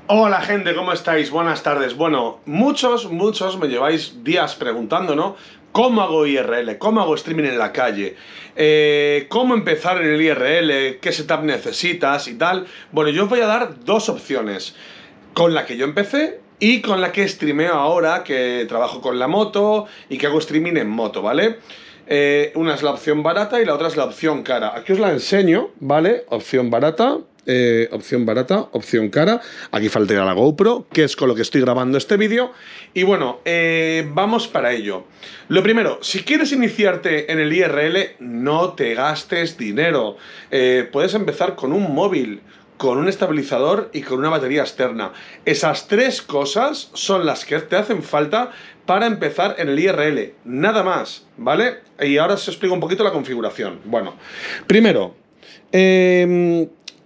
Hola gente, ¿cómo estáis? Buenas tardes. Bueno, muchos me lleváis días preguntando, ¿no? ¿Cómo hago IRL? ¿Cómo hago streaming en la calle? ¿Cómo empezar en el IRL? ¿Qué setup necesitas y tal? Bueno, yo os voy a dar dos opciones. Con la que yo empecé y con la que streameo ahora, que trabajo con la moto y que hago streaming en moto, ¿vale? Una es la opción barata y la otra es la opción cara. Aquí os la enseño, ¿vale? Opción barata, opción cara. Aquí faltaría la GoPro, que es con lo que estoy grabando este vídeo. Y bueno, vamos para ello. Lo primero, si quieres iniciarte en el IRL, no te gastes dinero. Puedes empezar con un móvil, con un estabilizador y con una batería externa. Esas tres cosas son las que te hacen falta para empezar en el IRL. Nada más, ¿vale? Y ahora os explico un poquito la configuración. Bueno, primero,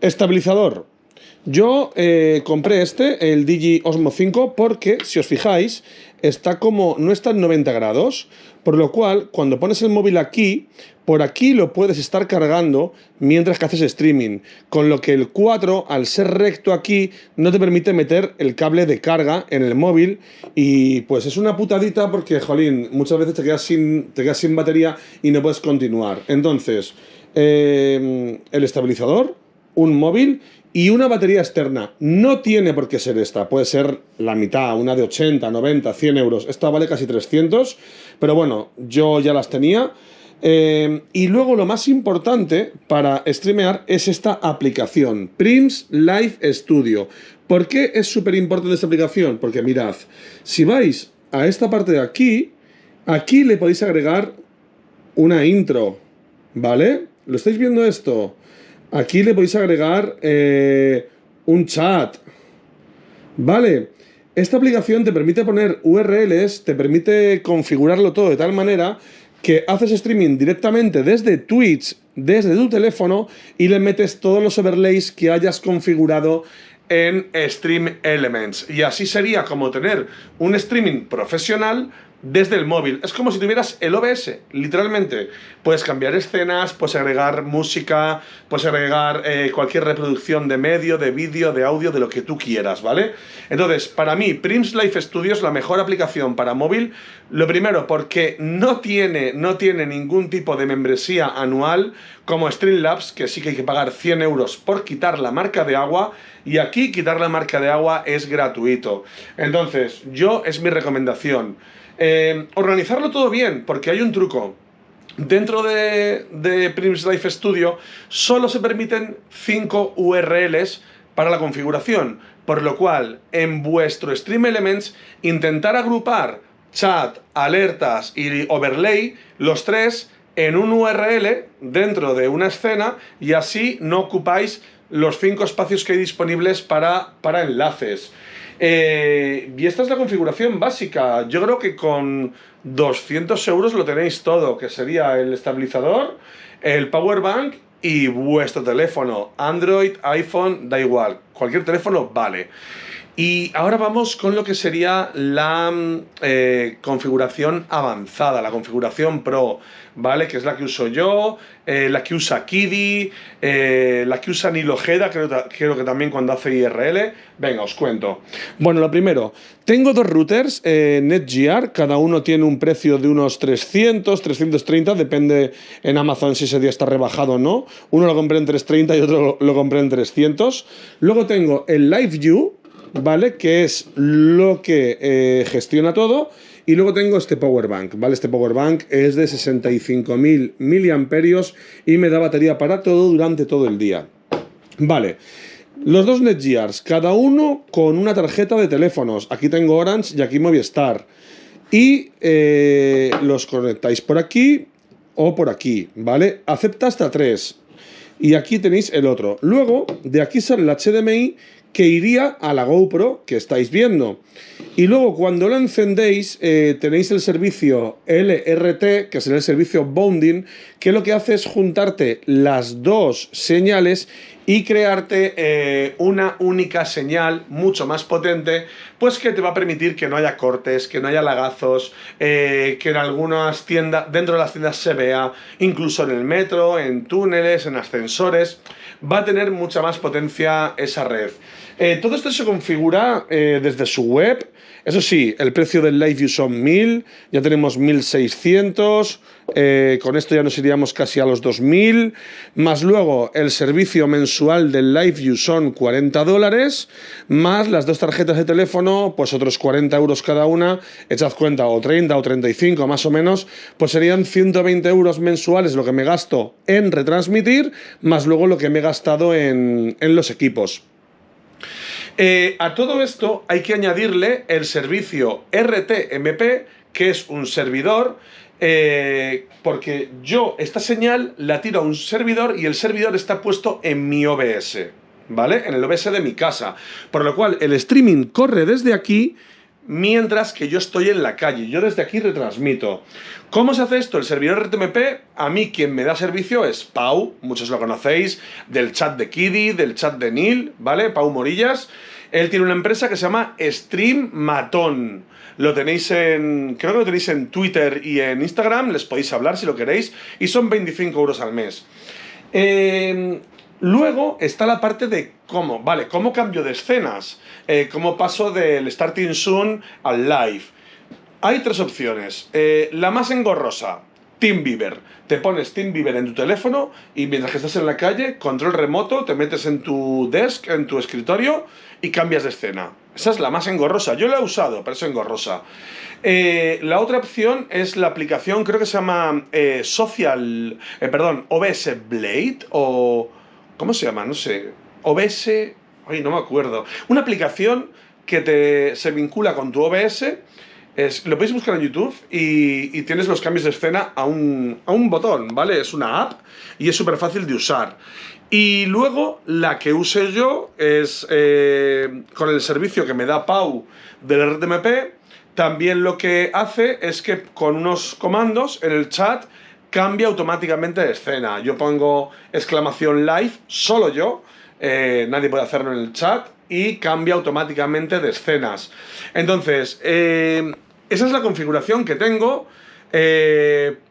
estabilizador. Yo compré el Digi Osmo 5 porque, si os fijáis, no está en 90 grados, por lo cual, cuando pones el móvil aquí, por aquí lo puedes estar cargando mientras que haces streaming, con lo que el 4, al ser recto aquí, no te permite meter el cable de carga en el móvil y pues es una putadita porque, jolín, muchas veces te quedas sin batería y no puedes continuar. Entonces, el estabilizador, un móvil y una batería externa. No tiene por qué ser esta, puede ser la mitad, una de 80, 90, 100 euros. Esta vale casi 300, pero bueno, yo ya las tenía. Y luego lo más importante para streamear es esta aplicación, Prims Live Studio. ¿Por qué es súper importante esta aplicación? Porque mirad, si vais a esta parte de aquí, aquí le podéis agregar una intro, ¿vale? ¿Lo estáis viendo esto? Aquí le podéis agregar un chat, ¿vale? Esta aplicación te permite poner URLs, te permite configurarlo todo de tal manera que haces streaming directamente desde Twitch, desde tu teléfono, y le metes todos los overlays que hayas configurado en Stream Elements. Y así sería como tener un streaming profesional desde el móvil. Es como si tuvieras el OBS, literalmente. Puedes cambiar escenas, puedes agregar música, puedes agregar cualquier reproducción de medio, de vídeo, de audio, de lo que tú quieras, ¿vale? Entonces, para mí, Prims Live Studio es la mejor aplicación para móvil. Lo primero, porque no tiene ningún tipo de membresía anual como Streamlabs, que sí que hay que pagar 100 euros por quitar la marca de agua, y aquí quitar la marca de agua es gratuito. Entonces, es mi recomendación. Organizarlo todo bien, porque hay un truco. Dentro de Prims Live Studio solo se permiten 5 URLs para la configuración, por lo cual en vuestro Stream Elements intentar agrupar chat, alertas y overlay, los tres en un URL dentro de una escena, y así no ocupáis los 5 espacios que hay disponibles para enlaces. Y esta es la configuración básica. Yo creo que con 200 euros lo tenéis todo, que sería el estabilizador, el power bank y vuestro teléfono. Android, iPhone, da igual. Cualquier teléfono vale. Y ahora vamos con lo que sería la configuración avanzada, la configuración Pro, ¿vale? Que es la que uso yo, la que usa Kiddy, la que usa Nilo Ojeda, creo que también cuando hace IRL. Venga, os cuento. Bueno, lo primero, tengo dos routers Netgear, cada uno tiene un precio de unos 300, 330, depende en Amazon si ese día está rebajado o no. Uno lo compré en 330 y otro lo compré en 300. Luego tengo el LiveView, ¿vale? Que es lo que gestiona todo. Y luego tengo este power bank, ¿vale? Este power bank es de 65.000 miliamperios y me da batería para todo durante todo el día. Vale, los dos Netgears, cada uno con una tarjeta de teléfonos. Aquí tengo Orange y aquí Movistar. Y los conectáis por aquí o por aquí, ¿vale? Acepta hasta 3. Y aquí tenéis el otro. Luego, de aquí sale el HDMI que iría a la GoPro que estáis viendo. Y luego, cuando lo encendéis, tenéis el servicio LRT, que será el servicio Bounding, que lo que hace es juntarte las dos señales y crearte una única señal mucho más potente, pues que te va a permitir que no haya cortes, que no haya lagazos, que en algunas tiendas, dentro de las tiendas se vea, incluso en el metro, en túneles, en ascensores, va a tener mucha más potencia esa red. Todo esto se configura desde su web. Eso sí, el precio del LiveView son 1000, ya tenemos 1600, con esto ya nos iríamos casi a los 2000, más luego el servicio mensual del LiveView son $40, más las dos tarjetas de teléfono, pues otros 40 euros cada una, echad cuenta, o 30 o 35 más o menos, pues serían 120 euros mensuales lo que me gasto en retransmitir, más luego lo que me he gastado en los equipos. A todo esto hay que añadirle el servicio RTMP, que es un servidor, porque yo esta señal la tiro a un servidor y el servidor está puesto en mi OBS, ¿vale? En el OBS de mi casa, por lo cual el streaming corre desde aquí mientras que yo estoy en la calle. Yo desde aquí retransmito. ¿Cómo se hace esto? El servidor RTMP, a mí quien me da servicio es Pau, muchos lo conocéis, del chat de Kiddy, del chat de Neil, ¿vale? Pau Morillas. Él tiene una empresa que se llama Stream Matón. Lo tenéis creo que lo tenéis en Twitter y en Instagram, les podéis hablar si lo queréis, y son 25 euros al mes. Luego está la parte de cómo cambio de escenas, cómo paso del Starting Soon al live. Hay tres opciones. La más engorrosa, TeamViewer. Te pones TeamViewer en tu teléfono y mientras que estás en la calle, control remoto, te metes en tu desk, en tu escritorio y cambias de escena. Esa es la más engorrosa. Yo la he usado, pero es engorrosa. La otra opción es la aplicación, creo que se llama OBS Blade o... ¿Cómo se llama? No sé. OBS... Ay, no me acuerdo. Una aplicación que se vincula con tu OBS. Lo podéis buscar en YouTube y tienes los cambios de escena a un botón, ¿vale? Es una app y es súper fácil de usar. Y luego la que use yo es con el servicio que me da Pau del RTMP. También lo que hace es que con unos comandos en el chat cambia automáticamente de escena. Yo pongo exclamación live, solo yo, nadie puede hacerlo en el chat, y cambia automáticamente de escenas. Entonces, esa es la configuración que tengo.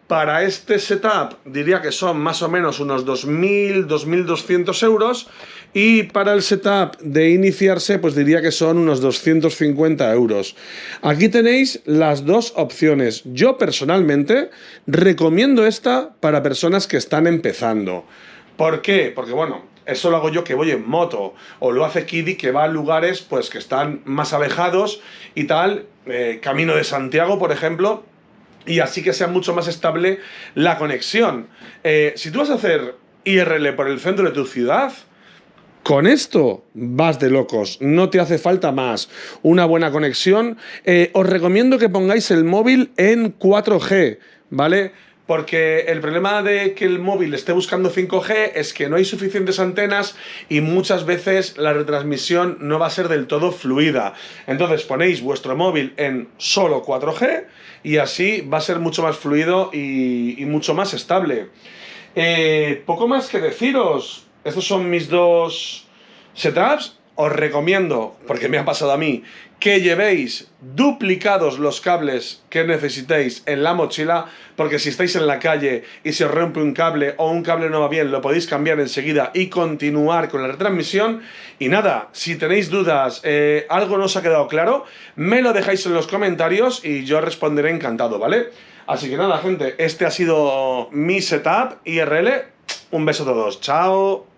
Para este setup diría que son más o menos unos 2.000, 2.200 euros, y para el setup de iniciarse pues diría que son unos 250 euros. Aquí tenéis las dos opciones. Yo personalmente recomiendo esta para personas que están empezando. ¿Por qué? Porque bueno, eso lo hago yo que voy en moto, o lo hace Kiddy que va a lugares pues que están más alejados y tal, Camino de Santiago por ejemplo, y así que sea mucho más estable la conexión. Si tú vas a hacer IRL por el centro de tu ciudad, con esto vas de locos, no te hace falta más. Una buena conexión. Os recomiendo que pongáis el móvil en 4G, ¿vale? Porque el problema de que el móvil esté buscando 5G es que no hay suficientes antenas y muchas veces la retransmisión no va a ser del todo fluida. Entonces ponéis vuestro móvil en solo 4G y así va a ser mucho más fluido y mucho más estable. Poco más que deciros. Estos son mis dos setups. Os recomiendo, porque me ha pasado a mí, que llevéis duplicados los cables que necesitéis en la mochila, porque si estáis en la calle y se os rompe un cable o un cable no va bien, lo podéis cambiar enseguida y continuar con la retransmisión. Y nada, si tenéis dudas, algo no os ha quedado claro, me lo dejáis en los comentarios y yo responderé encantado, ¿vale? Así que nada, gente, este ha sido mi setup IRL. Un beso a todos, chao.